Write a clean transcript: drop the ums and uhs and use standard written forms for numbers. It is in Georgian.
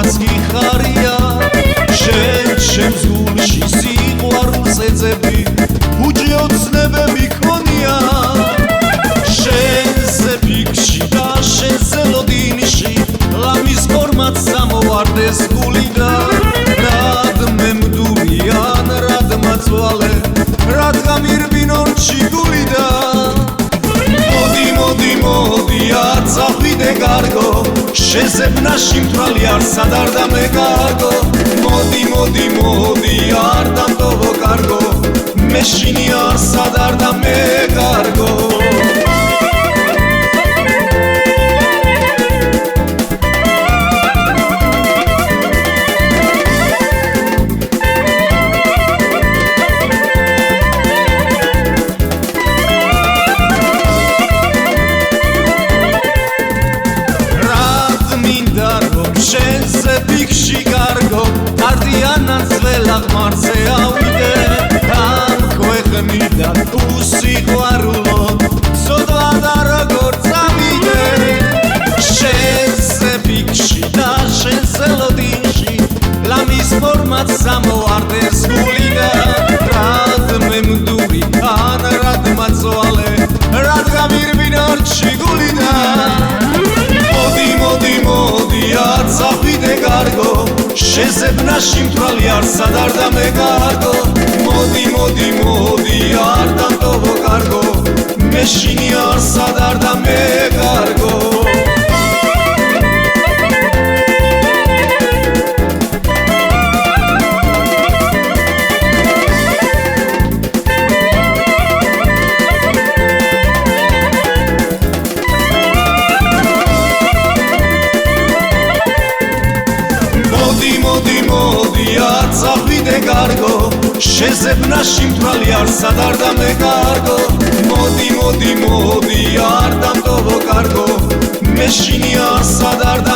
მამაც გიხარია შენ ჩემს გულში სიყვარულს ეძებდი უჯიოცნებები ქონია შენზე ფიქში და შენზე ლოდინში ლამის ფორმაც სამოვარდეს გულიდან რად მემდურიან რად მაწვალე რად გამირბინორჩი გულიდან მოდი არ წახვიდე გარგო შეზებნაში მთვალი არ სადარ და მეკარგო მოდი არ დამტოვო კარგო მეშინი არ სადარ და მეკარგო შენზე ფიქში კარგო დარდიანად ძველაღმარზე ავიდე ამ ქვეყნიდან უსიყვარულო ცოდვა და როგორ წავიდე შენზე ფიქში და შენზე ლოდინში ლამის ფორმაც სამოვარდეს გულიდან რად მემდური ან რად მაწვალე რად გამირბინორჩი გულიდან მოდი არ წახვიდე გარგო შეზებნაში მთვალი არ სადარ და მეკარგო მოდი არ დამტოვო კარგო მეშინი არ სადარ და მეკარგო მოდი არ წახვიდე გარგო შეზებნაში მთვალი არ სადარ და მეკარგო მოდი არ დამტოვო კარგო მეშინი არ სადარ და